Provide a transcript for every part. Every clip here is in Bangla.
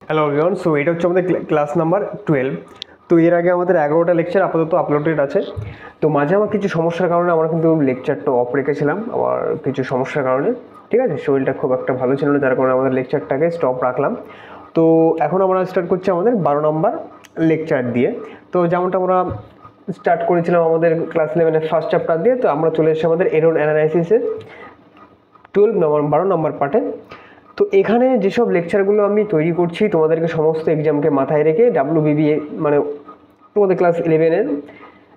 হ্যালো এভরিওয়ান, সো এটা হচ্ছে আমাদের ক্লাস নাম্বার 12। তো এর আগে আমাদের 11টা লেকচার আপাতত আপলোডেড আছে। তো মাঝে আমার কিছু সমস্যার কারণে আমরা কিন্তু লেকচারটা অফ রেখেছিলাম, আমার কিছু সমস্যার কারণে। ঠিক আছে, শরীরটা খুব একটা ভালো ছিল না, যার কারণে আমাদের লেকচারটাকে স্টপ রাখলাম। তো এখন আমরা স্টার্ট করছি আমাদের 12 নম্বর লেকচার দিয়ে। তো যেমনটা আমরা স্টার্ট করেছিলাম আমাদের ক্লাস 11-এর ফার্স্ট চ্যাপ্টার দিয়ে, তো আমরা চলে এসেছি আমাদের এরর অ্যানালাইসিসের 12 নম্বর পার্টে। তো এখানে যেসব লেকচারগুলো আমি তৈরি করছি তোমাদেরকে সমস্ত এক্সামকে মাথায় রেখে WBBA মানে তোমাদের ক্লাস 11-এর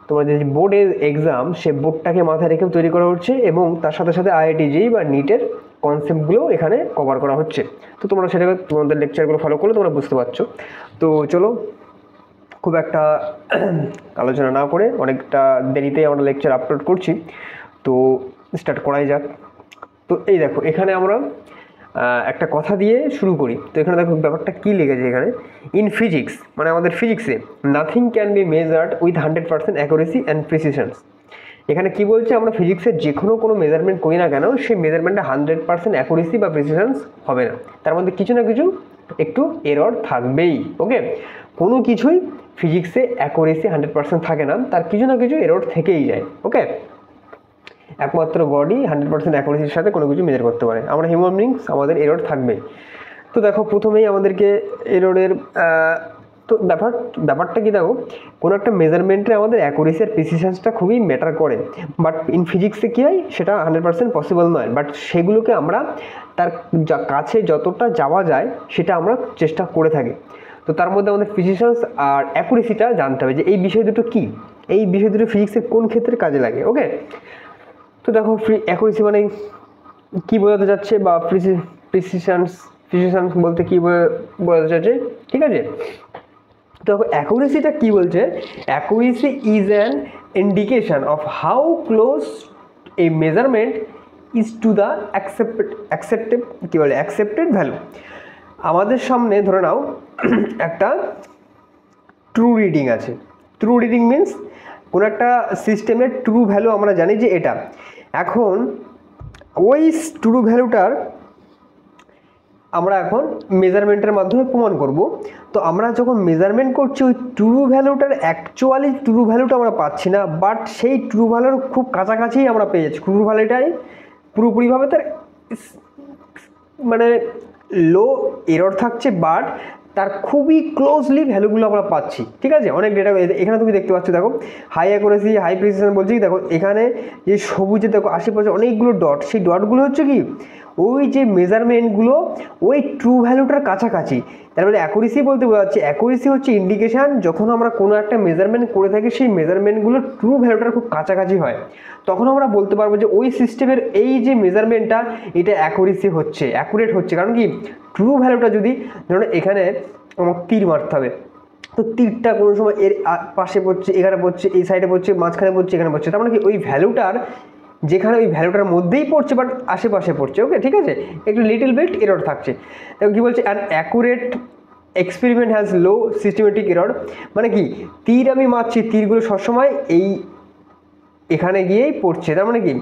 তোমাদের যে বোর্ডের এক্সাম, সে বোর্ডটাকে মাথায় রেখেও তৈরি করা হচ্ছে এবং তার সাথে সাথে IIT JEE বা নিটের কনসেপ্টগুলো এখানে কভার করা হচ্ছে। তো তোমরা সেটাকে তোমাদের লেকচারগুলো ফলো করলে তোমরা বুঝতে পারছো। তো চলো, খুব একটা আলোচনা না করে অনেকটা দেরিতেই আমরা লেকচার আপলোড করছি, তো স্টার্ট করাই যাক। তো এই দেখো, এখানে আমরা একটা কথা দিয়ে শুরু করি। তো এখানে দেখো ব্যাপারটা কী লেগেছে এখানে, ইন ফিজিক্স মানে আমাদের ফিজিক্সে nothing can be measured with 100% accuracy and precisions. এখানে কি বলছে, আমরা ফিজিক্সের যে কোনো মেজারমেন্ট করি না কেন, সেই মেজারমেন্টে 100% অ্যাকুরেসি বা প্রিসিশনস হবে না, তার মধ্যে কিছু না কিছু একটু এরর থাকবেই। ওকে, কোনো কিছুই ফিজিক্সে অ্যাকুরেসি 100% থাকে না, তার কিছু না কিছু এরর থেকেই যায়। ওকে, একমাত্র গডই 100% অ্যাকুরেসির সাথে কোনো কিছু মেজার করতে পারে, আমরা হিউম্যান বিংস, আমাদের এরর থাকবে। তো দেখো প্রথমেই আমাদেরকে এররের তো ব্যাপারটা কি, দেখো কোনো একটা মেজারমেন্টে আমাদের অ্যাকুরেসি আর প্রিসিশনসটা খুবই ম্যাটার করে, বাট ইন ফিজিক্সে কী হয়, সেটা 100% পসিবল নয়, বাট সেগুলোকে আমরা তার কাছে যতটা যাওয়া যায় সেটা আমরা চেষ্টা করে থাকি। তো তার মধ্যে আমাদের প্রিসিশনস আর অ্যাকুরেসিটা জানতে হবে যে এই বিষয় দুটো কী, এই বিষয় দুটো ফিজিক্সের কোন ক্ষেত্রে কাজে লাগে। ওকে, তো দেখো অ্যাকুরেসি মানে কী বোঝাতে যাচ্ছে, বা প্রিসিশনস বলতে কী বোঝাতে চাচ্ছে, ঠিক আছে। তো দেখো অ্যাকুরেসিটা কী বলছে, accuracy is an indication of how close A measurement is to the accepted value. আমাদের সামনে ধরে নাও একটা ট্রু রিডিং আছে। ট্রু রিডিং মিন্স কোনো একটা সিস্টেমের ট্রু ভ্যালু আমরা জানি যে এটা, এখন ওই ট্রু ভ্যালুটার আমরা এখন মেজারমেন্টের মাধ্যমে প্রমাণ করব। তো আমরা যখন মেজারমেন্ট করছি ওই ট্রু ভ্যালুটার অ্যাকচুয়ালি ট্রু ভ্যালুটা আমরা পাচ্ছি না, বাট সেই ট্রু ভ্যালুর খুব কাছাকাছিই আমরা পেয়ে যাচ্ছি। ট্রু ভ্যালুটাই পুরোপুরিভাবে তার মানে লো এরর থাকছে, বাট তার খুবই ক্লোজলি ভ্যালুগুলো আমরা পাচ্ছি। ঠিক আছে, অনেক ডেটা এখানে তুমি দেখতে পাচ্ছ, দেখো হাই অ্যাকুরেসি হাই প্রিসিশন বলছি। দেখো এখানে যে সবুজে দেখো আশেপাশে অনেকগুলো ডট, সেই ডটগুলো হচ্ছে কি ওই যে মেজারমেন্টগুলো ওই ট্রু ভ্যালুটার কাছাকাছি। তার মানে অ্যাকুরেসি বলতে বোঝাচ্ছে, অ্যাকুরেসি হচ্ছে ইন্ডিকেশান যখন আমরা কোনো একটা মেজারমেন্ট করে থাকি সেই মেজারমেন্টগুলো ট্রু ভ্যালুটার খুব কাছাকাছি হয়, তখন আমরা বলতে পারবো যে ওই সিস্টেমের এই যে মেজারমেন্টটা এটা অ্যাকুরেসি হচ্ছে, অ্যাকুরেট হচ্ছে। কারণ কি, ট্রু ভ্যালুটা যদি ধরো এখানে আমার তীর মারতে হবে, তো তীরটা কোনো সময় এর পাশে পড়ছে, এখানে পড়ছে, এই সাইডে পড়ছে, মাঝখানে পড়ছে, এখানে পড়ছে, তার মানে কি ওই ভ্যালুটার যেখানে ওই ভ্যালুটার মধ্যেই পড়ছে বাট আশেপাশে পড়ছে। ওকে, ঠিক আছে, একটু লিটল বিট এরর থাকছে। দেখো কী বলছে, an accurate experiment has low systematic error. মানে কি, তীর আমি মারছি, তীরগুলো সবসময় এই এখানে গিয়েই পড়ছে, তার মানে কি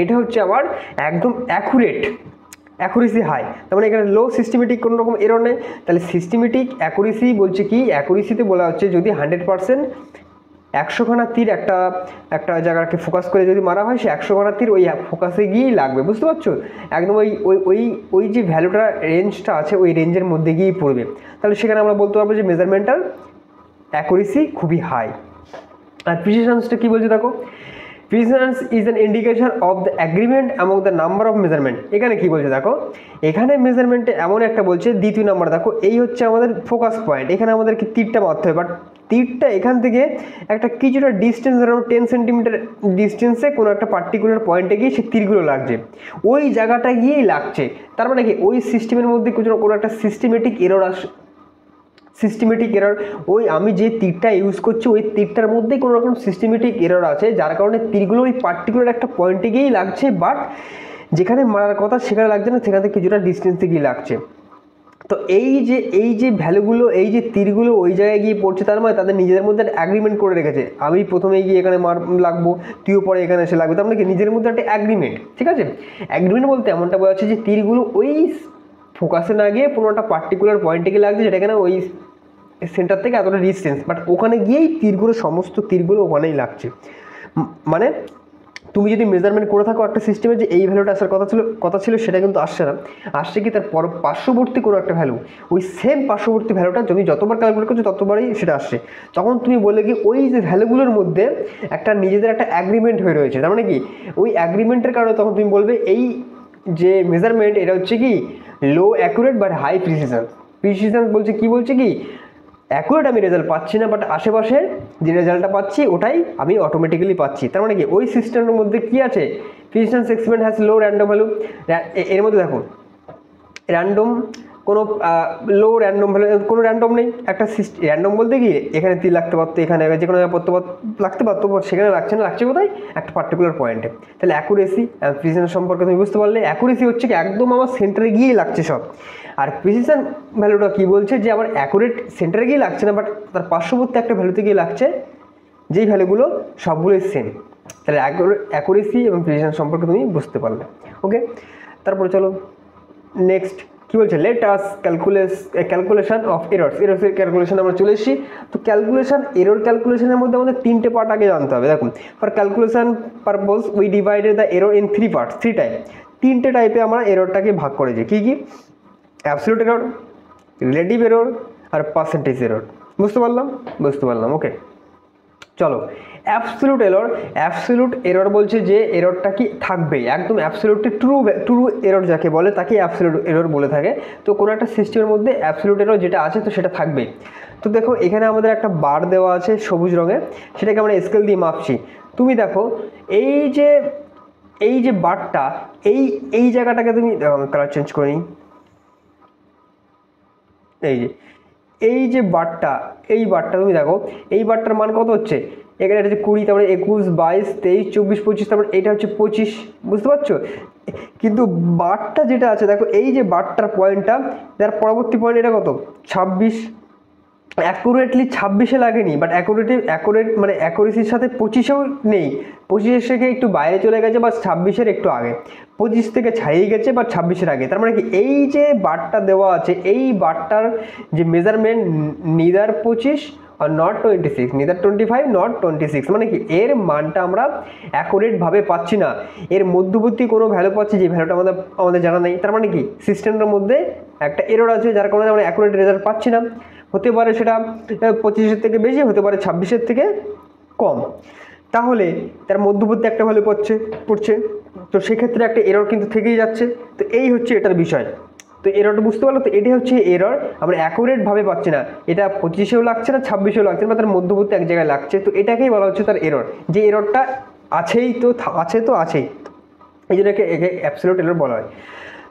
এটা হচ্ছে আবার একদম অ্যাকুরেসি হাই, তার মানে এখানে লো সিস্টেমেটিক কোনো রকম এরর নেই। তাহলে সিস্টেমেটিক অ্যাকুরেসি বলছে কি, অ্যাকুরেসিতে বলা হচ্ছে যদি 100% 100খানা তীর একটা জায়গাকে ফোকাস করে যদি মারা হয়, সে 100খানা তীর ওই ফোকাসে গিয়েই লাগবে। বুঝতে পারছো, একদম ওই ওই ওই ওই যে ভ্যালুটা রেঞ্জটা আছে ওই রেঞ্জের মধ্যে গিয়েই পড়বে। তাহলে সেখানে আমরা বলতে পারবো যে মেজারমেন্টাল অ্যাকুরেসি খুবই হাই। আর প্রিসিশনসটা কী বলছে দেখো, precisions is an indication of the agreement among the number of measurement. এখানে কী বলছে দেখো, এখানে মেজারমেন্টে এমন একটা বলছে, দ্বিতীয় নাম্বার দেখো, এই হচ্ছে আমাদের ফোকাস পয়েন্ট, এখানে আমাদেরকে তীরটা মারতে হবে, বাট তীরটা এখান থেকে একটা কিছুটা ডিস্টেন্স, ধরো 10 সেন্টিমিটার ডিস্টেন্সে কোনো একটা পার্টিকুলার পয়েন্টে গিয়ে সে তীরগুলো লাগছে, ওই জায়গাটা গিয়েই লাগছে। তার মানে কি ওই সিস্টেমের মধ্যে কোনো একটা সিস্টেমেটিক এরর, ওই আমি যে তীরটা ইউজ করছি ওই তীরটার মধ্যেই কোনো রকম সিস্টেমেটিক এরর আছে, যার কারণে তীরগুলো ওই পার্টিকুলার একটা পয়েন্টে গিয়েই লাগছে, বাট যেখানে মারার কথা সেখানে লাগছে না, সেখান থেকে কিছুটা ডিস্টেন্সে গিয়ে লাগছে। তো এই যে ভ্যালুগুলো, এই যে তীরগুলো ওই জায়গায় গিয়ে পড়ছে, তার মানে তাদের নিজেদের মধ্যে একটা অ্যাগ্রিমেন্ট করে রেখেছে, আমি প্রথমে গিয়ে এখানে লাগবো, তুইও পরে এখানে এসে লাগবে, তার মানে কি নিজের মধ্যে একটা অ্যাগ্রিমেন্ট। ঠিক আছে, অ্যাগ্রিমেন্ট বলতে এমনটা বোঝা যাচ্ছে যে তীরগুলো ওই ফোকাসে না গিয়ে কোনো একটা পার্টিকুলার পয়েন্টে গিয়ে লাগছে, যেটা এখানে ওই সেন্টার থেকে এতটা ডিস্টেন্স, বাট ওখানে গিয়েই তীরগুলো, সমস্ত তীরগুলো ওখানেই লাগছে। মানে তুমি যদি মেজারমেন্ট করে থাকো একটা সিস্টেমে যে এই ভ্যালুটা আসার কথা ছিল সেটা কিন্তু আসছে না, আসছে কি তার পার্শ্ববর্তী কোনো একটা ভ্যালু, ওই সেম পার্শ্ববর্তী ভ্যালুটা তুমি যতবার ক্যালকুলেট করছো ততবারই সেটা আসছে। তখন তুমি বলে কি ওই যে ভ্যালুগুলোর মধ্যে একটা নিজেদের একটা অ্যাগ্রিমেন্ট হয়ে রয়েছে, তার মানে কি ওই অ্যাগ্রিমেন্টের কারণে তখন তুমি বলবে এই যে মেজারমেন্ট এটা হচ্ছে কি low accurate but high precision. Precision বলছে কি, বলছে কি অ্যাকুরেট আমি রেজাল্ট পাচ্ছি না, বাট আশেপাশে যে রেজাল্টটা পাচ্ছি ওটাই আমি অটোমেটিক্যালি পাচ্ছি। তার মানে কি ওই সিস্টেমের মধ্যে কি আছে, precision experiment has low random value. এর মধ্যে দেখো র্যান্ডম কোনো লো র্যান্ডম ভ্যালু, কোনো র্যান্ডম নেই। একটা র্যান্ডম বলতে কি এখানে তীর লাগতে পারতো, এখানে যে কোনো জায়গায় লাগতে পারতো, সেখানে লাগছে না, লাগছে কোথায় একটা পার্টিকুলার পয়েন্টে। তাহলে অ্যাকুরেসি প্রিসিশন সম্পর্কে তুমি বুঝতে পারলে, অ্যাকুরেসি হচ্ছে কি একদম আমার সেন্টারে গিয়েই লাগছে সব। আর প্রিসিশন ভ্যালুটা কি বলছে যে আমার অ্যাকুরেট সেন্টারে গিয়ে লাগছে না, বাট তার পার্শ্ববর্তী একটা ভ্যালুতে গিয়ে লাগছে, যেই ভ্যালুগুলো সবগুলোই সেম। তাহলে অ্যাকুরেসি এবং প্রিসিশন সম্পর্কে তুমি বুঝতে পারলে। ওকে, তারপরে চলো নেক্সট কি বলছে, let us calculation of errors. এরর্সের ক্যালকুলেশন আমরা চলে এসেছি। তো এরর ক্যালকুলেশনের মধ্যে আমাদের 3টে পার্ট আগে জানতে হবে। দেখুন, for calculation purpose we divided the error in 3 parts, 3 type. 3টে টাইপে আমরা এররটাকে ভাগ করেছি। কি কি? অ্যাবসলিউট এরর, রিলেটিভ এরর আর পার্সেন্টেজ এরর। বুঝতে পারলাম। ওকে, চলো অ্যাবসলিউট এরর বলছে যে এররটা কি থাকবে একদম অ্যাবসলিউটলি ট্রু এরর যাকে বলে তাকে অ্যাবসলিউট এরর বলে থাকে। তো কোনো একটা সিস্টেমের মধ্যে অ্যাবসলিউট এরর যেটা আছে তো সেটা থাকবে। তো দেখো এখানে আমাদের একটা বার দেওয়া আছে সবুজ রঙের, সেটাকে আমরা স্কেল দিয়ে মাপছি। তুমি দেখো এই যে বারটা, এই জায়গাটাকে তুমি কালার চেঞ্জ করে নিই। এই যে বারটা, এই বারটা তুমি দেখো, এই বারটার মান কত হচ্ছে, এখানে এটা হচ্ছে 20, তারপরে 21, 22, 23, 24, 25, তারপরে এটা হচ্ছে 25। বুঝতে পারছো? কিন্তু বারটা যেটা আছে দেখো, এই যে বারটার পয়েন্টটা, তার পরবর্তী পয়েন্ট এটা কত 26। অ্যাকুরেটলি 26-এ লাগেনি, বাট মানে অ্যাকুরেসির সাথে 25-এও নেই, 25-এর থেকে একটু বাইরে চলে গেছে বা 26-এর একটু আগে, 25 থেকে ছাড়িয়ে গেছে বা 26-এর আগে। তার মানে কি এই যে বারটা দেওয়া আছে, এই বারটার যে measurement neither 25 are not 26, neither 25 not 26, মানে কি এর মানটা আমরা অ্যাকুরেটভাবে পাচ্ছি না, এর মধ্যবর্তী কোনো ভ্যালু পাচ্ছি যে ভ্যালুটা আমাদের জানা নেই। তার মানে কি সিস্টেমটার মধ্যে একটা এরর আছে, যার কারণে আমরা অ্যাকুরেট রেজাল্ট পাচ্ছি না। হতে পারে সেটা 25-এর থেকে বেশি, হতে পারে 26-এর থেকে কম, তাহলে তার মধ্যবর্তী একটা ভ্যালু পড়ছে। তো সেক্ষেত্রে একটা এরর কিন্তু থেকেই যাচ্ছে। তো এই হচ্ছে এটার বিষয়। তো এররটা বুঝতে পারলো? তো এটাই হচ্ছে এরর, আমরা অ্যাকুরেটভাবে পাচ্ছি না, এটা 25-এও লাগছে না, 26-এও লাগছে না, বা তার মধ্যবর্তী এক জায়গায় লাগছে। তো এটাকেই বলা হচ্ছে তার এরর, যে এররটা আছেই, এই জন্য একে অ্যাবসলিউট এরর বলা হয়।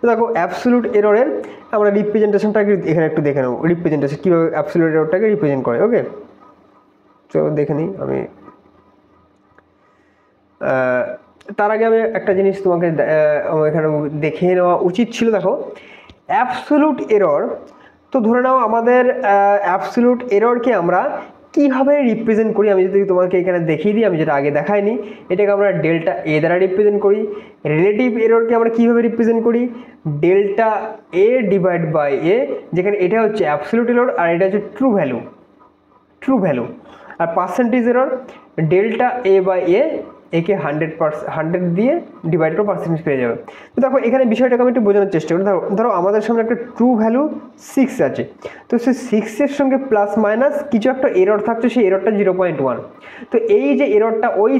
তো দেখো অ্যাবসলিউট এররের আমরা রিপ্রেজেন্টেশনটাকে এখানে একটু দেখে নেব, রিপ্রেজেন্টেশন কীভাবে অ্যাবসলিউট এররটাকে রিপ্রেজেন্ট করে। ওকে, চলো দেখে নিই। আমি তার আগে আমি একটা জিনিস তোমাকে এখানে দেখিয়ে নেওয়া উচিত ছিল। দেখো অ্যাবসলিউট এরর, তো ধরে নাও আমাদের অ্যাবসলিউট এররকে আমরা কীভাবে রিপ্রেজেন্ট করি, আমি যদি তোমাকে এখানে দেখিয়ে দিই, আমি যেটা আগে দেখাইনি, এটাকে আমরা ডেল্টা এ দ্বারা রিপ্রেজেন্ট করি। রিলেটিভ এররকে আমরা কীভাবে রিপ্রেজেন্ট করি, delta A divide by A, যেখানে এটা হচ্ছে অ্যাবসলিউট এরর আর এটা হচ্ছে ট্রু ভ্যালু। আর percentage error delta A by একে 100 দিয়ে ডিভাইড করে পার্সেন্টেজ পেয়ে যাবে। তো দেখো এখানে বিষয়টাকে আমি একটু বোঝানোর চেষ্টা করি। ধরো আমাদের সামনে একটা ট্রু ভ্যালু 6 আছে, তো সেই 6-এর সঙ্গে প্লাস মাইনাস কিছু একটা এরর থাকছে, সেই এররটা 0.1। তো এই যে এররটা ওই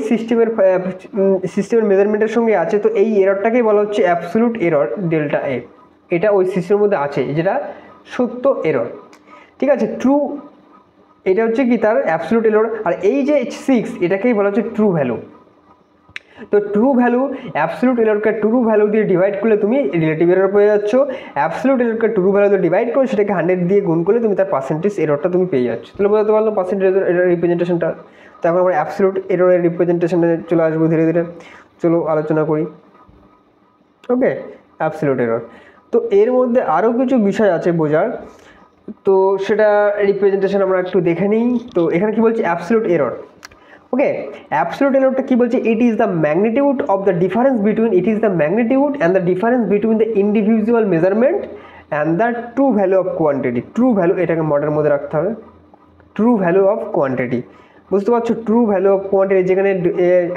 সিস্টেমের মেজারমেন্টের সঙ্গে আছে, তো এই এররটাকেই বলা হচ্ছে অ্যাবসলিউট এরর ডেল্টা এ। এটা ওই সিস্টেমের মধ্যে আছে, যেটা সত্য এরর, ঠিক আছে, ট্রু, এটা হচ্ছে কি তার অ্যাবসলিউট এরর। আর এই যে 6 এটাকেই বলা হচ্ছে ট্রু ভ্যালু। তো ট্রু ভ্যালু অ্যাবসলিউট এররকে ট্রু ভ্যালু দিয়ে ডিভাইড করলে তুমি রিলেটিভ এরর পেয়ে যাচ্ছ, অ্যাবসলিউট এররকে ট্রু ভ্যালু দিয়ে ডিভাইড করে সেটাকে 100 দিয়ে গুণ করলে তুমি তার পার্সেন্টেজ এররটা তুমি পেয়ে যাচ্ছ। তাহলে বোঝাতে পারলো পার্সেন্টেজ এরর রিপ্রেজেন্টেশনটা। তারপর আমরা অ্যাবসলিউট এররের রিপ্রেজেন্টেশনে চলে আসবো ধীরে ধীরে। চলো আলোচনা করি। ওকে, অ্যাবসলিউট এরর, তো এর মধ্যে আরও কিছু বিষয় আছে বোঝার, তো সেটা রিপ্রেজেন্টেশন আমরা একটু দেখে নিই। তো এখানে কি বলছে অ্যাবসলিউট এরর। ওকে, অ্যাবসলিউট এররটা কি বলছে, ইট is the magnitude of the difference between, it is the magnitude and the difference between the individual measurement and the true value of quantity. True value, এটাকে মডের মধ্যে রাখতে হবে, ট্রু ভ্যালু অফ কোয়ান্টিটি। বুঝতে পারছো, ট্রু ভ্যালু অফ কোয়ান্টিটি, যেখানে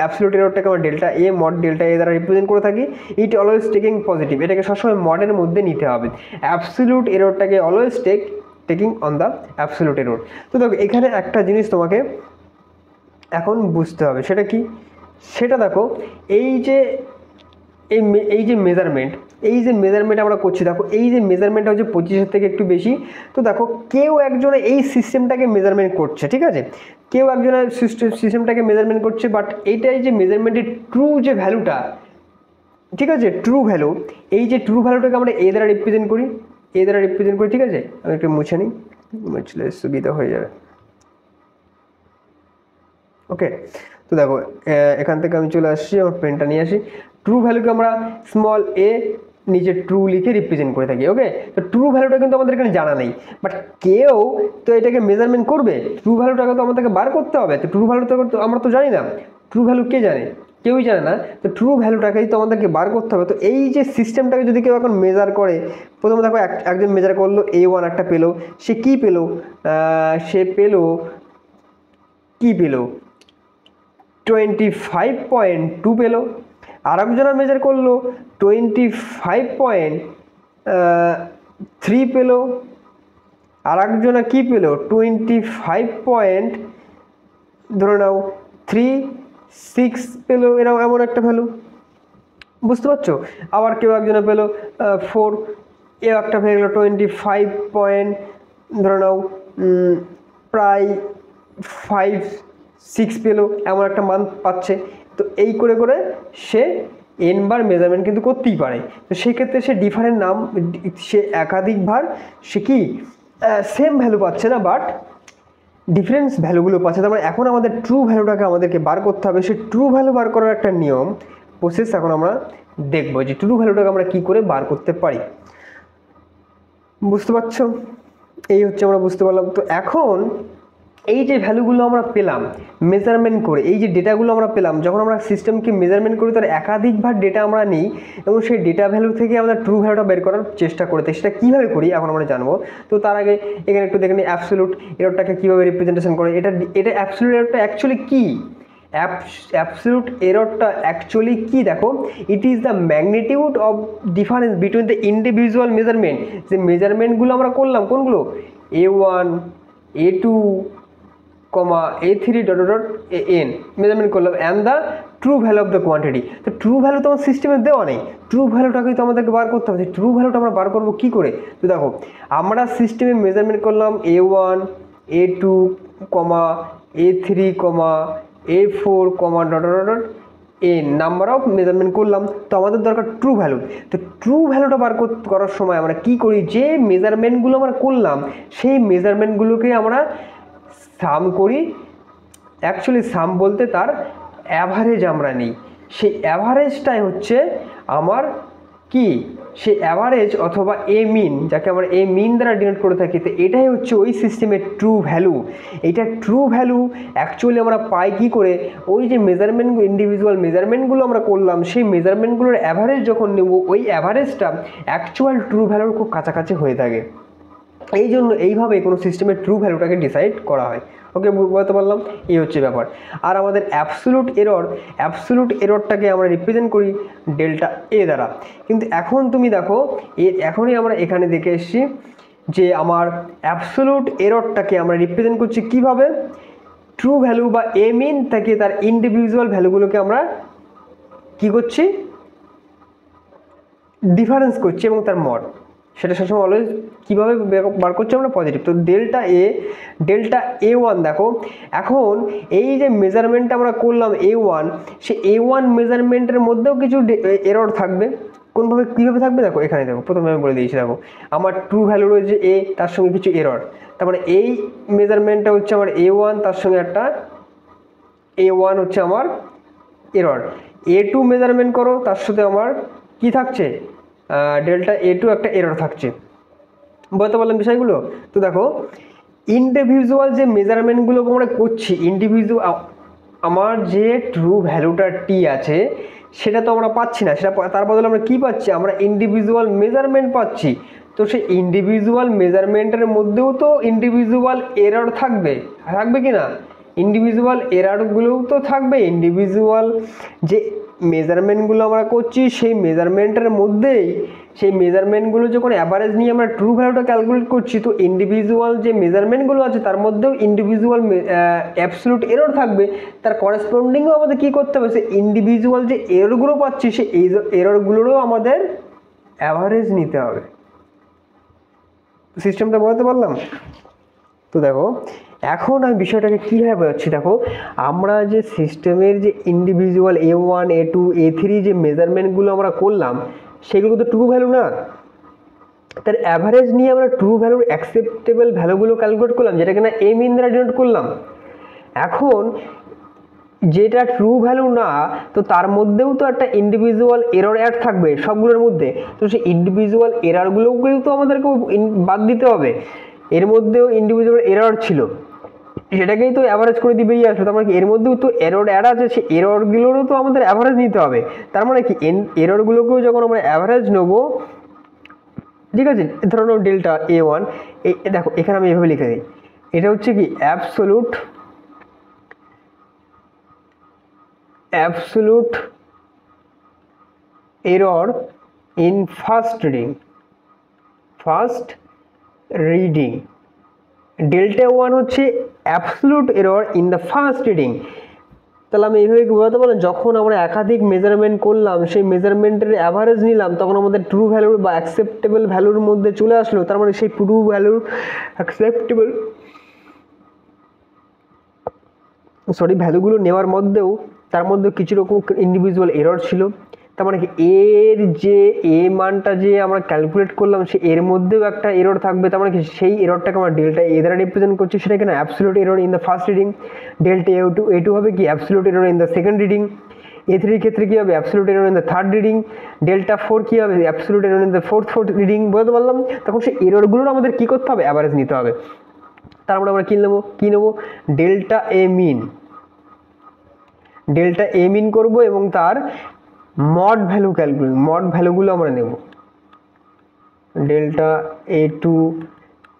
অ্যাবসলিউট এররটাকে আমরা ডেল্টা এ মড ডেল্টা এ দ্বারা রিপ্রেজেন্ট করে থাকি। ইট অলওয়েজ টেকিং পজিটিভ, এটাকে সবসময় মডের মধ্যে নিতে হবে। অ্যাবসলিউট এররটাকে always taking on the absolute error. তো দেখো এখানে একটা জিনিস তোমাকে এখন বুঝতে হবে, সেটা কি, সেটা দেখো, এই যে মেজারমেন্ট আমরা করছি, দেখো এই যে মেজারমেন্টটা হচ্ছে 25-এর থেকে একটু বেশি। তো দেখো কেউ একজনে এই সিস্টেমটাকে মেজারমেন্ট করছে, ঠিক আছে, কেউ একজনে সিস্টেমটাকে মেজারমেন্ট করছে, বাট এইটাই যে মেজারমেন্টের ট্রু যে ভ্যালুটা, ঠিক আছে, ট্রু ভ্যালু, এই যে ট্রু ভ্যালুটাকে আমরা এ দ্বারা রিপ্রেজেন্ট করি, ঠিক আছে। আমি একটু মুছে নিই, মুছলে সুবিধা হয়ে যাবে। ওকে, তো দেখো এখান থেকে আমি চলে আসছি, আমার পেনটা নিয়ে আসি। ট্রু ভ্যালুকে আমরা স্মল এ নিচে ট্রু লিখে রিপ্রেজেন্ট করে থাকি। ওকে, তো ট্রু ভ্যালুটা কিন্তু আমাদের এখানে জানা নেই, বাট কেউ তো এটাকে মেজারমেন্ট করবে, ট্রু ভ্যালুটাকে তো আমাদেরকে বার করতে হবে। তো ট্রু ভ্যালুটা তো আমরা তো জানি না, ট্রু ভ্যালু কে জানে, কেউই জানে না। তো ট্রু ভ্যালুটাকেই তো আমাদেরকে বার করতে হবে। তো এই যে সিস্টেমটাকে যদি কেউ এখন মেজার করে, প্রথমে দেখো একজন মেজার করলো, A1 একটা পেলো, সে কী পেলো, সে পেলো 25.2 পেলো। আর একজনা মেজার করলো 25.3 পেলো। আর একজনা কী পেলো 25.36 পেলো, এরকম এমন একটা ভ্যালু। বুঝতে পারছো, আবার কেউ একজনা পেলো 4, এও একটা হয়ে গেলো 25 ধরে নাও প্রায় 5-6 পেলো, এমন একটা মান পাচ্ছে। তো এই করে করে সে n বার মেজারমেন্ট কিন্তু করতেই পারে। তো সেক্ষেত্রে সে ডিফারেন্ট নাম, সে একাধিকবার সে কি সেম ভ্যালু পাচ্ছে না, বাট ডিফারেন্স ভ্যালুগুলো পাচ্ছে। তার মানে এখন আমাদের ট্রু ভ্যালুটাকে আমাদেরকে বার করতে হবে। সে ট্রু ভ্যালু বার করার একটা নিয়ম প্রসেস এখন আমরা দেখবো, যে ট্রু ভ্যালুটাকে আমরা কি করে বার করতে পারি। বুঝতে পারছো, এই হচ্ছে আমরা বুঝতে পারলাম। তো এখন এই যে ভ্যালুগুলো আমরা পেলাম মেজারমেন্ট করে, এই যে ডেটাগুলো আমরা পেলাম, যখন আমরা সিস্টেমকে মেজারমেন্ট করি তার একাধিকবার ডেটা আমরা নিই এবং সেই ডেটা ভ্যালু থেকে আমরা ট্রু ভ্যালুটা বের করার চেষ্টা করতে, সেটা কীভাবে করি এখন আমরা জানবো। তো তার আগে এখানে একটু দেখে নিই অ্যাবসলিউট এররটাকে কীভাবে রিপ্রেজেন্টেশন করে। এটা অ্যাবসলিউট এররটা অ্যাকচুয়ালি কী, অ্যাবসলিউট এররটা অ্যাকচুয়ালি কি, দেখো it is the magnitude of difference between the individual measurement. যে মেজারমেন্টগুলো আমরা করলাম কোনগুলো, A1 A2 A3 n measurement করলাম, and the true value of the quantity. তো ট্রু ভ্যালু তো আমার সিস্টেমে দেওয়া নেই, ট্রু ভ্যালুটাকেই তো আমাদেরকে বার করতে হবে। ট্রু ভ্যালুটা আমরা বার করবো কী করে। তো দেখো আমরা সিস্টেমে মেজারমেন্ট করলাম A1 A2 A3 A4 n number of measurement করলাম। তো আমাদের দরকার ট্রু ভ্যালু। তো ট্রু ভ্যালুটা বার করার সময় আমরা কি করি, যে মেজারমেন্টগুলো আমরা করলাম সেই মেজারমেন্টগুলোকে আমরা সাম করি। অ্যাকচুয়ালি সাম বলতে তার অ্যাভারেজ আমরা নিই, সেই অ্যাভারেজটাই হচ্ছে আমার কি, সেই অ্যাভারেজ অথবা এ মিন, যাকে আমরা এ মিন দ্বারা ডিনোট করে থাকি। তো এটাই হচ্ছে ওই সিস্টেমের ট্রু ভ্যালু। এইটা ট্রু ভ্যালু অ্যাকচুয়ালি আমরা পাই কী করে, ওই যে মেজারমেন্ট ইন্ডিভিজুয়াল মেজারমেন্টগুলো আমরা করলাম সেই মেজারমেন্টগুলোর অ্যাভারেজ যখন নেব, ওই অ্যাভারেজটা অ্যাকচুয়াল ট্রু ভ্যালুর খুব কাছাকাছি হয়ে থাকে। এই জন্য এইভাবে কোনো সিস্টেমের ট্রু ভ্যালুটাকে ডিসাইড করা হয়। ওকে, বলতে পারলাম, এই হচ্ছে ব্যাপার। আর আমাদের অ্যাবসলিউট এররটাকে আমরা রিপ্রেজেন্ট করি ডেল্টা এ দ্বারা। কিন্তু এখন তুমি দেখো এখনই আমরা এখানে দেখে এসেছি যে আমার অ্যাবসলিউট এররটাকে আমরা রিপ্রেজেন্ট করছি কিভাবে, ট্রু ভ্যালু বা এ মিন থেকে তার ইন্ডিভিজুয়াল ভ্যালুগুলোকে আমরা কি করছি, ডিফারেন্স করছি এবং তার মড, সেটা সবসময় অলওয়েজ কীভাবে বার করছি আমরা পজিটিভ। তো ডেল্টা A1 দেখো এখন এই যে মেজারমেন্টটা আমরা করলাম A1, সে A1 মেজারমেন্টের মধ্যেও কিছু এরর থাকবে। কোনভাবে কীভাবে থাকবে দেখো, এখানে দেখো প্রথমে আমি বলে দিয়েছি, দেখো আমার ট্রু ভ্যালু রয়েছে A, তার সঙ্গে কিছু এরর। তার মানে এই মেজারমেন্টটা হচ্ছে আমার A1, তার সঙ্গে একটা A1 হচ্ছে আমার এরর। A2 মেজারমেন্ট করো, তার সাথে আমার কি থাকছে, ডেল্টা A2 একটা এরর থাকছে। বলতে পারলাম বিষয়গুলো। তো দেখো ইন্ডিভিজুয়াল যে মেজারমেন্টগুলো আমরা করছি, আমার যে ট্রু ভ্যালুটা টি আছে সেটা তো আমরা পাচ্ছি না, সেটা তার বদলে আমরা কি পাচ্ছি, আমরা ইন্ডিভিজুয়াল মেজারমেন্ট পাচ্ছি। তো সেই ইন্ডিভিজুয়াল মেজারমেন্টের মধ্যেও তো ইন্ডিভিজুয়াল এরর থাকবে, থাকবে কি না? ইন্ডিভিজুয়াল এররগুলোও তো থাকবে। ইন্ডিভিজুয়াল যে মেজারমেন্টগুলো আমরা করছি সেই মেজারমেন্টের মধ্যেই, সেই মেজারমেন্টগুলো যখন অ্যাভারেজ নিয়ে আমরা ট্রু ভ্যালুটা ক্যালকুলেট করছি, তো ইন্ডিভিজুয়াল যে মেজারমেন্টগুলো আছে তার মধ্যেও ইন্ডিভিজুয়াল অ্যাবসলিউট এরর থাকবে। তার করেসপন্ডিংও আমাদের কী করতে হবে, সেই ইন্ডিভিজুয়াল যে এররগুলো পাচ্ছি সেই এররগুলোরও আমাদের অ্যাভারেজ নিতে হবে। সিস্টেমটা বোঝাতে পারলাম? তো দেখো এখন আমি বিষয়টাকে কীভাবে বোঝাচ্ছি। দেখো আমরা যে সিস্টেমের যে ইন্ডিভিজুয়াল A1 A2 A3 যে মেজারমেন্টগুলো আমরা করলাম সেগুলো তো ট্রু ভ্যালু না, তার অ্যাভারেজ নিয়ে আমরা ট্রু ভ্যালুর অ্যাকসেপ্টেবল ভ্যালুগুলো ক্যালকুলেট করলাম, যেটা কিনা এ মিন দ্বারা ডিনোট করলাম। এখন যেটা ট্রু ভ্যালু না, তো তার মধ্যেও তো একটা ইন্ডিভিজুয়াল এরর অ্যাড থাকবে সবগুলোর মধ্যে। তো সেই ইন্ডিভিজুয়াল এররগুলোকেও তো আমাদেরকে বাদ দিতে হবে। এর মধ্যেও ইন্ডিভিজুয়াল এরর ছিল, সেটাকেই তো অ্যাভারেজ করে দিয়ে বেরিয়ে আসবে। তার মানে কি এর মধ্যেও তো এরর অ্যাড আছে, সেই এররগুলোরও তো আমাদের অ্যাভারেজ নিতে হবে। তার মানে কি এররগুলোকেও যখন আমরা অ্যাভারেজ নেবো, ঠিক আছে, ধরো ডেল্টা A1, এই দেখো এখানে আমি এভাবে লিখে দিই, এটা হচ্ছে কি absolute error in first reading. Delta 1 হচ্ছে absolute error in the first reading. তাহলে আমি এইভাবে কি বোঝাতে পারলাম, যখন আমরা একাধিক মেজারমেন্ট করলাম সেই মেজারমেন্টের অ্যাভারেজ নিলাম তখন আমাদের ট্রু ভ্যালুর বা অ্যাকসেপ্টেবল ভ্যালুর মধ্যে চলে আসলো। তার মানে সেই ট্রু ভ্যালুর অ্যাকসেপ্টেবল ভ্যালুগুলো নেওয়ার মধ্যেও তার মধ্যে কিছু রকম ইন্ডিভিজুয়াল এরর ছিল। তার মানে কি এর যে এ মানটা যে আমরা ক্যালকুলেট করলাম সে এর মধ্যেও একটা এরর থাকবে। তার মানে কি সেই এররটাকে আমরা ডেল্টা এ দ্বারা রিপ্রেজেন্ট করছি, সেটা কেন absolute error in the first reading. Delta A2 হবে কি absolute error in the second reading. A3 ক্ষেত্রে কী হবে absolute error in the third reading. Delta 4 কী হবে absolute error in the fourth reading. বুঝতে পারলাম? তখন সেই এররগুলোর আমাদের কী করতে হবে, অ্যাভারেজ নিতে হবে। তারপরে আমরা কী নেবো ডেল্টা এ মিন করবো এবং তার মড ভ্যালুগুলো আমরা নেব। Delta A2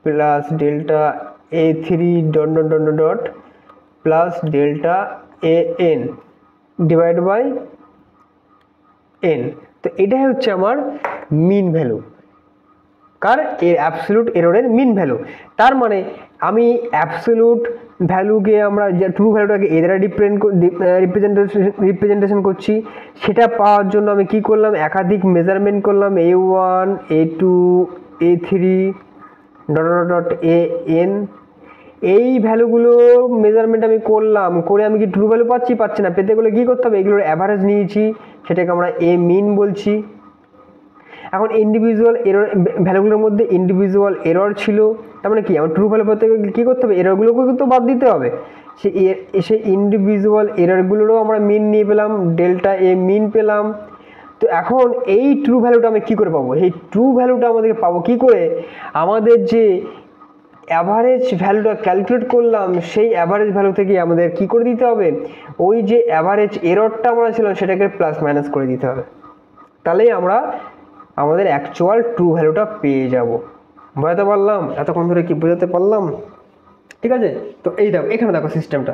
plus delta A3 dot plus delta AN divide by N। তো এটাই হচ্ছে আমার মিন ভ্যালু, কার এর অ্যাবসলিউট এররের মিন ভ্যালু। তার মানে আমি অ্যাবসলিউট ভ্যালুকে আমরা যে ট্রু ভ্যালুটাকে এ দ্বারা রিপ্রেজেন্টেশন করছি, সেটা পাওয়ার জন্য আমি কি করলাম, একাধিক মেজারমেন্ট করলাম A1 A2 A3 dot AN। এই ভ্যালুগুলো মেজারমেন্ট আমি করলাম, করে আমি কি ট্রু ভ্যালু পাচ্ছি না। পেতে গেলে কী করতে হবে, এগুলোর অ্যাভারেজ নিয়েছি, সেটাকে আমরা এ মিন বলছি। এখন ইন্ডিভিজুয়াল এরর ভ্যালুগুলোর মধ্যে ইন্ডিভিজুয়াল এরর ছিল, তার মানে কি আমার ট্রু ভ্যালু পেতে গেলে কী করতে হবে, এররগুলোকে কিন্তু বাদ দিতে হবে। সেই ইন্ডিভিজুয়াল এররগুলোরও আমরা মিন নিয়ে পেলাম, ডেল্টা এ মিন পেলাম। তো এখন এই ট্রু ভ্যালুটা আমি কী করে পাবো, এই ট্রু ভ্যালুটা আমাদেরকে পাবো কী করে, আমাদের যে অ্যাভারেজ ভ্যালুটা ক্যালকুলেট করলাম সেই অ্যাভারেজ ভ্যালু থেকে আমাদের কী করে দিতে হবে, ওই যে অ্যাভারেজ এররটা আমরা ছিল সেটাকে প্লাস মাইনাস করে দিতে হবে। তাহলেই আমরা আমাদের অ্যাকচুয়াল ট্রু ভ্যালুটা পেয়ে যাব। বোঝাতে পারলাম? এতক্ষণ ধরে কি বোঝাতে পারলাম? ঠিক আছে। তো এই দেখো এখানে দেখো সিস্টেমটা,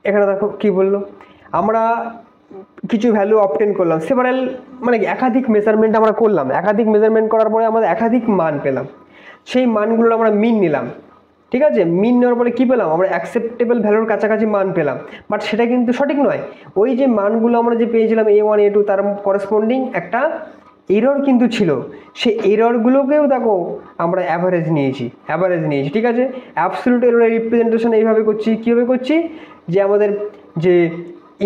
এখানে দেখো কি বললো, আমরা কিছু ভ্যালু অবটেন করলাম সেভারেল, মানে একাধিক মেজারমেন্ট আমরা করলাম, একাধিক মেজারমেন্ট করার পরে আমাদের একাধিক মান পেলাম, সেই মানগুলোর আমরা মিন নিলাম। ঠিক আছে, মিন নেওয়ার পরে কী পেলাম, আমরা অ্যাকসেপ্টেবল ভ্যালুর কাছাকাছি মান পেলাম, বাট সেটা কিন্তু সঠিক নয়। ওই যে মানগুলো আমরা যে পেয়েছিলাম A1 A2 তার করেসপন্ডিং একটা এরর কিন্তু ছিল, সেই এররগুলোকেও দেখো আমরা অ্যাভারেজ নিয়েছি। ঠিক আছে, অ্যাবসলিউট এররের রিপ্রেজেন্টেশন এইভাবে করছি, কীভাবে করছি, যে আমাদের যে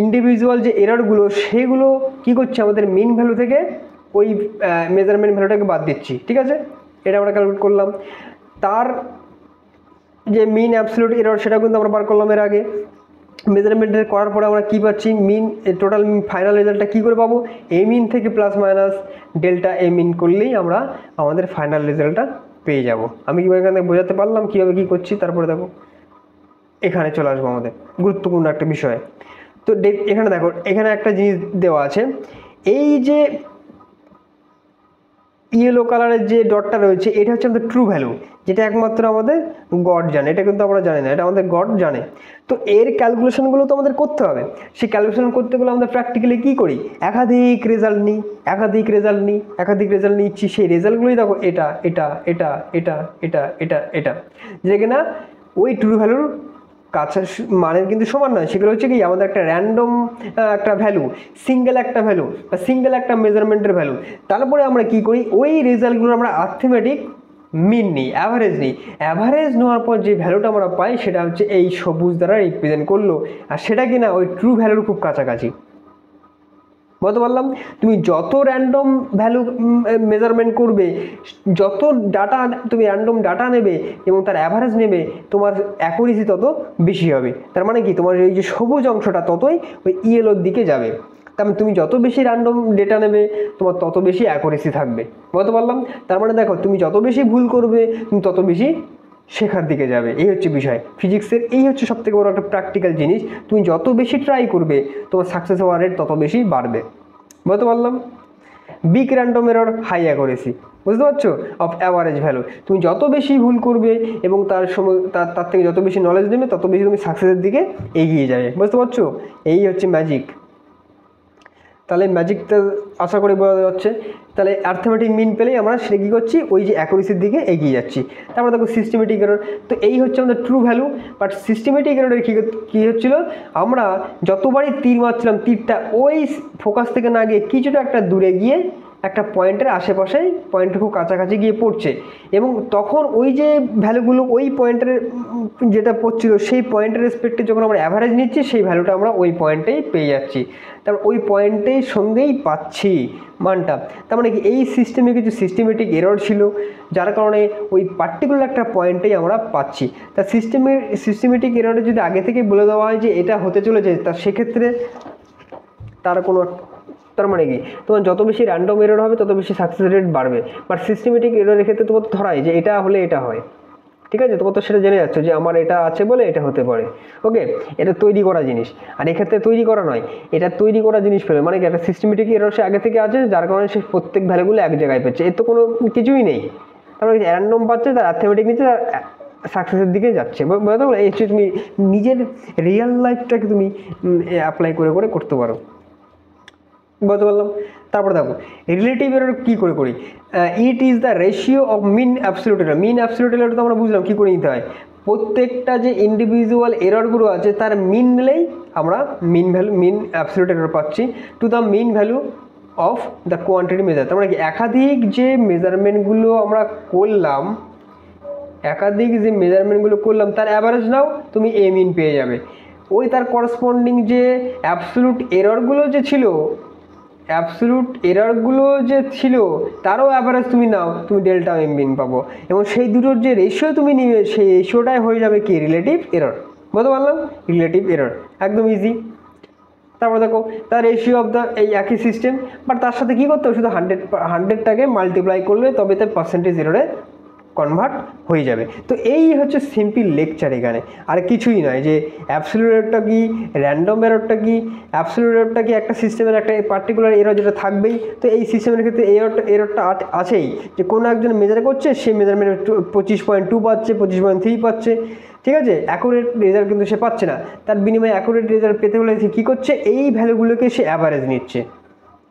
ইন্ডিভিজুয়াল যে এররগুলো সেগুলো কী করছে, আমাদের মিন ভ্যালু থেকে ওই মেজারমেন্ট ভ্যালুটাকে বাদ দিচ্ছি। ঠিক আছে, এটা আমরা ক্যালকুলেট করলাম। তার যে মিন অ্যাবসলিউট এরর সেটা কিন্তু আমরা বার করলাম এর আগে। মেজারমেন্টের করার পরে আমরা কী পাচ্ছি, মিন টোটাল ফাইনাল রেজাল্টটা কী করে পাবো, এ মিন থেকে প্লাস মাইনাস ডেল্টা এ মিন করলেই আমরা আমাদের ফাইনাল রেজাল্টটা পেয়ে যাব। আমি কীভাবে এখানে বোঝাতে পারলাম কীভাবে কী করছি। তারপরে দেখো এখানে চলে আসবো আমাদের গুরুত্বপূর্ণ একটা বিষয়। তো এখানে দেখো এখানে একটা জিনিস দেওয়া আছে, এই যে ইয়েলো কালারের যে ডটটা রয়েছে এটা হচ্ছে আমাদের ট্রু ভ্যালু, যেটা একমাত্র আমাদের গড জানে, এটা কিন্তু আমরা জানি না, এটা আমাদের গড জানে। তো এর ক্যালকুলেশনগুলো তো আমাদের করতে হবে। সেই ক্যালকুলেশন করতে গেলে আমরা প্র্যাকটিক্যালি কী করি, একাধিক রেজাল্ট নিচ্ছি, সেই রেজাল্টগুলোই দেখো এটা এটা এটা এটা এটা এটা এটা, যে কিনা ওই ট্রু ভ্যালুর কাছে মানের কিন্তু সমান নয়। সেগুলো হচ্ছে কি আমাদের একটা র্যান্ডম একটা ভ্যালু, সিঙ্গেল একটা ভ্যালু বা সিঙ্গেল একটা মেজারমেন্টের ভ্যালু। তারপরে আমরা কি করি, ওই রেজাল্টগুলো আমরা আর্থমেটিক মিন নিই, অ্যাভারেজ নিই। অ্যাভারেজ নেওয়ার পর যে ভ্যালুটা আমরা পাই সেটা হচ্ছে এই সবুজ দ্বারা রিপ্রেজেন্ট করলো, আর সেটা কিনা ওই ট্রু ভ্যালুর খুব কাছাকাছি। বলতে পারলাম, তুমি যত র্যান্ডম ভ্যালু মেজারমেন্ট করবে, যত ডাটা তুমি র্যান্ডম ডাটা নেবে এবং তার অ্যাভারেজ নেবে, তোমার অ্যাকুরেসি তত বেশি হবে। তার মানে কি, তোমার এই যে সবুজ অংশটা ততই ওই ইয়েলোর দিকে যাবে। তার মানে তুমি যত বেশি র্যান্ডম ডেটা নেবে তোমার তত বেশি অ্যাকুরেসি থাকবে। বলতে পারলাম, তার মানে দেখো তুমি যত বেশি ভুল করবে তুমি তত বেশি শেখার দিকে যাবে। এই হচ্ছে বিষয় ফিজিক্সের, এই হচ্ছে সবথেকে বড় একটা প্র্যাকটিক্যাল জিনিস। তুমি যত বেশি ট্রাই করবে তোমার সাকসেস হওয়ার রেট তত বেশি বাড়বে। বুঝতে পারলাম, big random error high accuracy, বুঝতে পারছো, অফ অ্যাভারেজ ভ্যালু। তুমি যত বেশি ভুল করবে এবং তার সময় তার থেকে যত বেশি নলেজ নেবে তত বেশি তুমি সাকসেসের দিকে এগিয়ে যাবে। বুঝতে পারছো, এই হচ্ছে ম্যাজিক। তাহলে ম্যাজিকটা আশা করি বোঝা যাচ্ছে। তাহলে অ্যারিথমেটিক মিন পেলেই আমরা সেটা কী করছি, ওই যে অ্যাকুরেসির দিকে এগিয়ে যাচ্ছি। তারপরে দেখো সিস্টেমেটিক এরর, তো এই হচ্ছে আমাদের ট্রু ভ্যালু। বাট সিস্টেমেটিক এররের কী হচ্ছিলো, আমরা যতবারই তীর মারছিলাম তীরটা ওই ফোকাস থেকে না গিয়ে কিছুটা একটা দূরে গিয়ে একটা পয়েন্টের আশেপাশে, পয়েন্টের খুব কাছাকাছি গিয়ে পড়ছে, এবং তখন ওই যে ভ্যালুগুলো ওই পয়েন্টের যেটা পড়ছিল সেই পয়েন্টের রেসপেক্টে যখন আমরা অ্যাভারেজ নিচ্ছি সেই ভ্যালুটা আমরা ওই পয়েন্টেই পেয়ে যাচ্ছি, তারপর ওই পয়েন্টের সঙ্গেই পাচ্ছি মানটা। তার মানে কি এই সিস্টেমে কিছু সিস্টেমেটিক এরর ছিল, যার কারণে ওই পার্টিকুলার একটা পয়েন্টেই আমরা পাচ্ছি। তা সিস্টেমেটিক এররে যদি আগে থেকে বলে দেওয়া হয় যে এটা হতে চলেছে, তা সেক্ষেত্রে তার মানে কি তোমার যত বেশি র্যান্ডম এরর হবে তত বেশি সাকসেস রেট বাড়বে। বাট সিস্টেমেটিক এররের ক্ষেত্রে তোমার ধরাই যে এটা হলে এটা হয়, ঠিক আছে, তোমার তো সেটা জেনে যাচ্ছ যে আমার এটা আছে বলে এটা হতে পারে। ওকে, এটা তৈরি করা জিনিস, আর এক্ষেত্রে তৈরি করা নয়, এটা তৈরি করা জিনিস পেলে মানে কি একটা সিস্টেমেটিক এরর সে আগে থেকে আছে, যার কারণে সে প্রত্যেক ভ্যালুগুলো এক জায়গায় পাচ্ছে, এর তো কোনো কিছুই নেই। তারপরে র্যান্ডম পাচ্ছে, তার অ্যাথমেটিক নিচ্ছে, তার সাকসেসের দিকে যাচ্ছে। বুঝতে পারো, এই হচ্ছে তুমি নিজের রিয়েল লাইফটাকে তুমি অ্যাপ্লাই করে করতে পারো। বলতে পারলাম। তারপরে দেখো রিলেটিভ এরর কী করে করি, it is the ratio of mean absolute error. Mean absolute error তো আমরা বুঝলাম কী করে নিতে হয়, প্রত্যেকটা যে ইন্ডিভিজুয়াল এররগুলো আছে তার মিন নিলেই আমরা মিন অ্যাবসলিউট এরর পাচ্ছি, to the mean value of the quantity measure. তার মানে কি একাধিক যে মেজারমেন্টগুলো আমরা করলাম, তার অ্যাভারেজ নাও, তুমি এ মিন পেয়ে যাবে। ওই তার করসপন্ডিং যে অ্যাবসলিউট এররগুলো যে ছিল তারও অ্যাভারেজ তুমি নাও, তুমি ডেল্টা এম মিন পাবো, এবং সেই দুটোর যে রেশিও তুমি নিবে সেই রেশিওটাই হয়ে যাবে কি রিলেটিভ এরর। বলতে পারলাম, রিলেটিভ এরর একদম ইজি। তারপর দেখো তার রেশিও অফ দ্য এই একই সিস্টেম, বাট তার সাথে কী করতে হবে, শুধু 100টাকে মাল্টিপ্লাই করলে তবে তার পার্সেন্টেজ এররে কনভার্ট হয়ে যাবে। তো এই হচ্ছে সিম্পল লেকচার, এখানে আর কিছুই নয় যে অ্যাবসলিউট এররটা কি, র্যান্ডম এররটা কি। অ্যাবসলিউট এররটা কি একটা সিস্টেমের একটা পার্টিকুলার এরর যেটা থাকবেই, তো এই সিস্টেমের ক্ষেত্রে এররটা আছেই, যে কোনো একজন মেজার করছে সে মেজারমেন্ট 25.2 পাচ্ছে, 25.3 পাচ্ছে, ঠিক আছে, অ্যাকুরেট রেজাল্ট কিন্তু সে পাচ্ছে না। তার বিনিময়ে অ্যাকুরেট রেজাল্ট পেতে হলে সে কী করছে, এই ভ্যালুগুলোকে সে অ্যাভারেজ নিচ্ছে,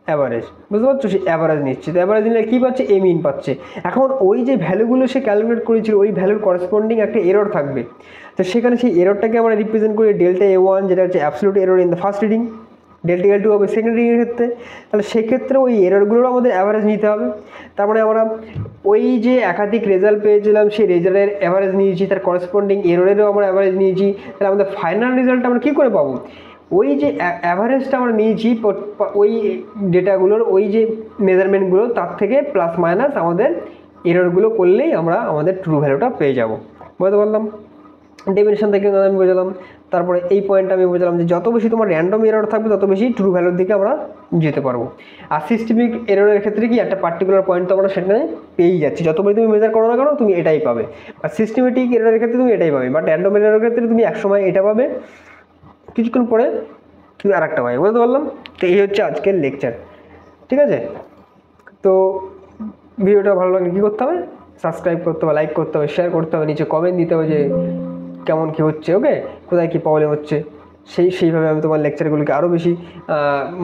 অ্যাভারেজ, বুঝতে পারছো, সে অ্যাভারেজ নিচ্ছে। তো অ্যাভারেজ নিলে কী পাচ্ছে, এ মিন পাচ্ছে। এখন ওই যে ভ্যালুগুলো সে ক্যালকুলেট করেছিল ওই ভ্যালুর করসপন্ডিং একটা এরর থাকবে, তো সেখানে সেই এররটাকে আমরা রিপ্রেজেন্ট করি ডেল্টা A1, যেটা হচ্ছে absolute error in the first reading, delta A2 হবে সেকেন্ড রিডিংয়ের ক্ষেত্রে। তাহলে সেক্ষেত্রে ওই এররগুলোর আমাদের অ্যাভারেজ নিতে হবে। তারপরে আমরা ওই যে একাধিক রেজাল্ট পেয়েছিলাম সেই রেজাল্টের অ্যাভারেজ নিয়েছি, তার করসপন্ডিং এররেরও আমরা অ্যাভারেজ নিয়েছি। তাহলে আমাদের ফাইনাল রেজাল্ট আমরা কী করে পাবো, ওই যে অ্যাভারেজটা আমরা নিয়েছি ওই ডেটাগুলোর, ওই যে মেজারমেন্টগুলো, তার থেকে প্লাস মাইনাস আমাদের এররগুলো করলেই আমরা আমাদের ট্রু ভ্যালুটা পেয়ে যাব। বুঝতে পারলাম, ডেফিনেশন থেকে আমি বোঝালাম। তারপরে এই পয়েন্টটা আমি বোঝালাম যে যত বেশি তোমার র্যান্ডম এরর থাকবে তত বেশি ট্রু ভ্যালুর দিকে আমরা যেতে পারবো। আর সিস্টেমিক এররের ক্ষেত্রে কি একটা পার্টিকুলার পয়েন্ট তো আমরা সেখানে পেয়েই যাচ্ছি, যতবারই তুমি মেজার করো না কেন তুমি এটাই পাবে। আর সিস্টেমেটিক এররের ক্ষেত্রে তুমি এটাই পাবে, বাট র্যান্ডম এররের ক্ষেত্রে তুমি একসময় এটা পাবে, কিছুক্ষণ পরে তুমি আর একটা পাবে। বুঝতে পারলাম, তো এই হচ্ছে আজকের লেকচার, ঠিক আছে। তো ভিডিওটা ভালো লাগলে কী করতে হবে, সাবস্ক্রাইব করতে হবে, লাইক করতে হবে, শেয়ার করতে হবে, নিচে কমেন্ট দিতে হবে যে কেমন কী হচ্ছে, ওকে, কোথায় কী প্রবলেম হচ্ছে। সেইভাবে আমি তোমার লেকচারগুলোকে আরও বেশি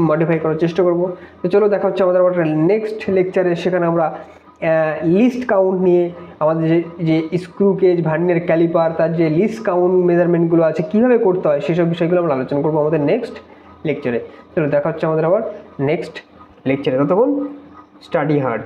মডিফাই করার চেষ্টা করব। তো চলো দেখা হচ্ছে আমাদের আবার নেক্সট লেকচারে, সেখানে আমরা লিস্ট কাউন্ট নিয়ে আমাদের যে স্ক্রু কেজ, ভার্নিয়ার ক্যালিপার, তার যে লিস্ট কাউন্ট মেজারমেন্টগুলো আছে কীভাবে করতে হয় সেসব বিষয়গুলো আমরা আলোচনা করবো আমাদের নেক্সট লেকচারে। চলো দেখা হচ্ছে আমাদের আবার নেক্সট লেকচারে। ততক্ষণ স্টাডি হার্ড।